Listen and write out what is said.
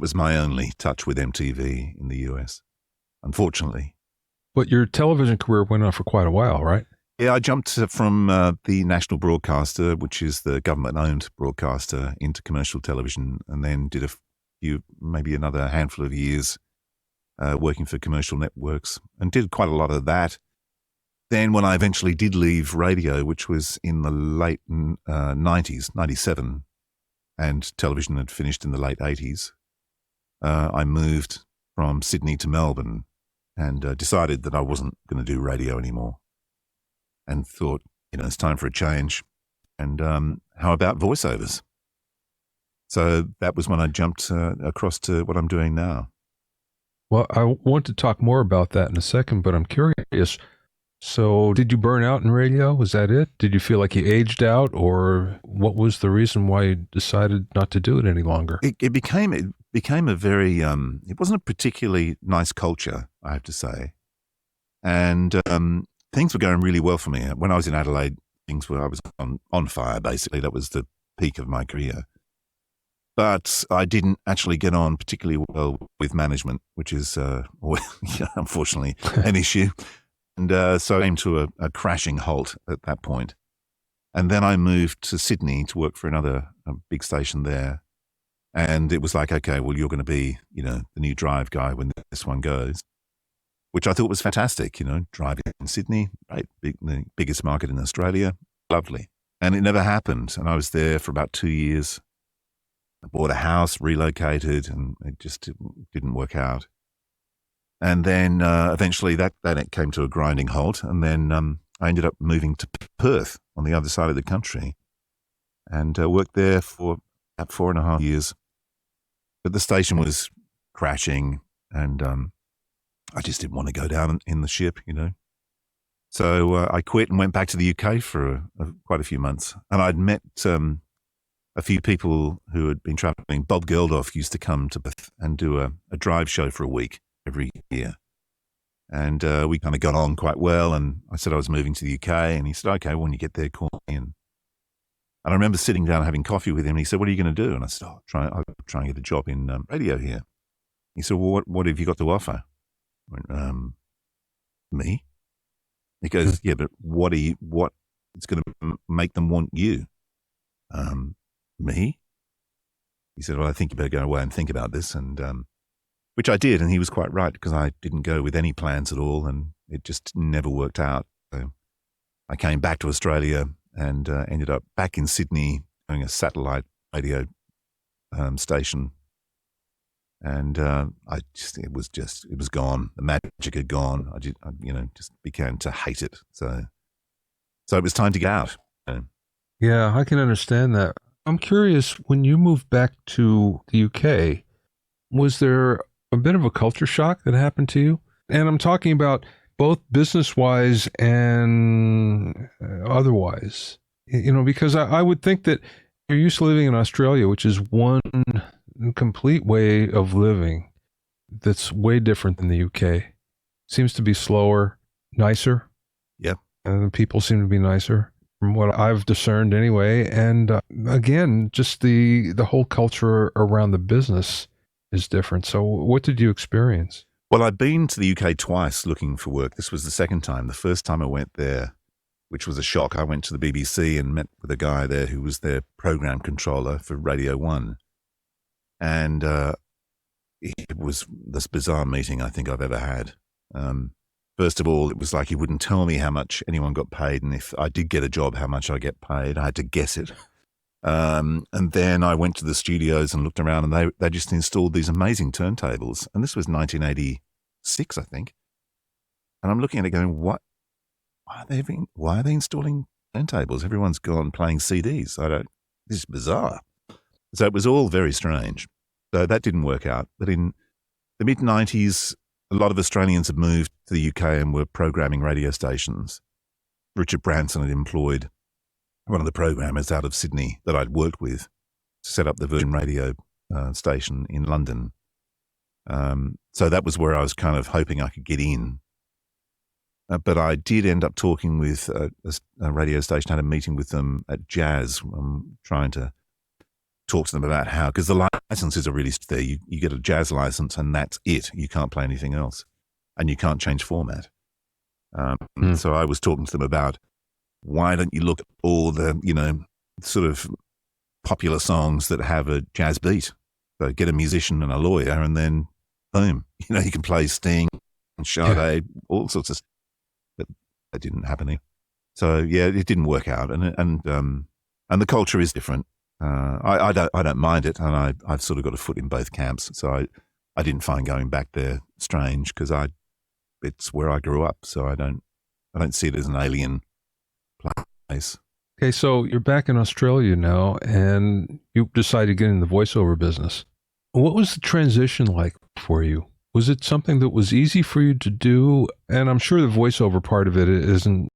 was my only touch with MTV in the US, unfortunately. But your television career went on for quite a while, right? Yeah, I jumped from the national broadcaster, which is the government-owned broadcaster, into commercial television, and then did a few, maybe another handful of years working for commercial networks, and did quite a lot of that. Then when I eventually did leave radio, which was in the late 90s, 97, and television had finished in the late 80s, I moved from Sydney to Melbourne and decided that I wasn't going to do radio anymore, and thought, it's time for a change. And how about voiceovers? So that was when I jumped across to what I'm doing now. Well, I want to talk more about that in a second, but I'm curious. So did you burn out in radio? Was that it? Did you feel like you aged out, or what was the reason why you decided not to do it any longer? It became a very, it wasn't a particularly nice culture, I have to say. And things were going really well for me. When I was in Adelaide, I was on fire, basically. That was the peak of my career. But I didn't actually get on particularly well with management, which is, unfortunately, an issue. And so I came to a crashing halt at that point. And then I moved to Sydney to work for a big station there. And it was like, okay, well, you're going to be, the new drive guy when this one goes, which I thought was fantastic, driving in Sydney, right? The biggest market in Australia. Lovely. And it never happened. And I was there for about 2 years. I bought a house, relocated, and it just didn't work out. And then eventually that it came to a grinding halt. And then I ended up moving to Perth on the other side of the country and worked there for about 4.5 years. But the station was crashing, and I just didn't want to go down in the ship, So I quit and went back to the UK for quite a few months. And I'd met a few people who had been traveling. Bob Geldof used to come to Perth and do a drive show for a week every year. And we kind of got on quite well. And I said I was moving to the UK. And he said, okay, when you get there, call me. And I remember sitting down having coffee with him. And he said, what are you going to do? And I said, I'll try and get a job in radio here. He said, well, what have you got to offer? I went, me? He goes, yeah, but what is going to make them want you? Me? He said, well, I think you better go away and think about this. And which I did. And he was quite right, because I didn't go with any plans at all. And it just never worked out. So I came back to Australia and ended up back in Sydney doing a satellite radio station. And it was gone. The magic had gone. I just began to hate it. So it was time to get out. Yeah, I can understand that. I'm curious, when you moved back to the UK, was there a bit of a culture shock that happened to you? And I'm talking about both business-wise and otherwise, because I would think that you're used to living in Australia, which is one complete way of living that's way different than the UK. Seems to be slower, nicer. Yep. And people seem to be nicer, from what I've discerned anyway. And again, just the whole culture around the business is different. So what did you experience? Well, I've been to the UK twice looking for work. This was the second time. The first time I went there, which was a shock, I went to the BBC and met with a guy there who was their program controller for Radio 1. And it was this bizarre meeting I think I've ever had. First of all, it was like he wouldn't tell me how much anyone got paid, and if I did get a job, how much I get paid. I had to guess it. And then I went to the studios and looked around, and they just installed these amazing turntables. And this was 1986, I think. And I'm looking at it going, why are they installing turntables? Everyone's gone playing CDs. This is bizarre. So it was all very strange. So that didn't work out. But in the mid-90s, a lot of Australians had moved to the UK and were programming radio stations. Richard Branson had employed one of the programmers out of Sydney that I'd worked with to set up the Virgin Radio station in London. So that was where I was kind of hoping I could get in. But I did end up talking with a radio station, had a meeting with them at Jazz, trying to talk to them about how, because the licenses are really there. You get a jazz license and that's it. You can't play anything else, and you can't change format. So I was talking to them about, why don't you look at all the, sort of popular songs that have a jazz beat? So get a musician and a lawyer, and then boom, you can play Sting and Sade, all sorts of stuff. But that didn't happen. So yeah, it didn't work out, and the culture is different. I don't mind it, and I've sort of got a foot in both camps. So I didn't find going back there strange, because it's where I grew up. So I don't see it as an alien place. Okay, so you're back in Australia now, and you decided to get in the voiceover business. What was the transition like for you? Was it something that was easy for you to do? And I'm sure the voiceover part of it isn't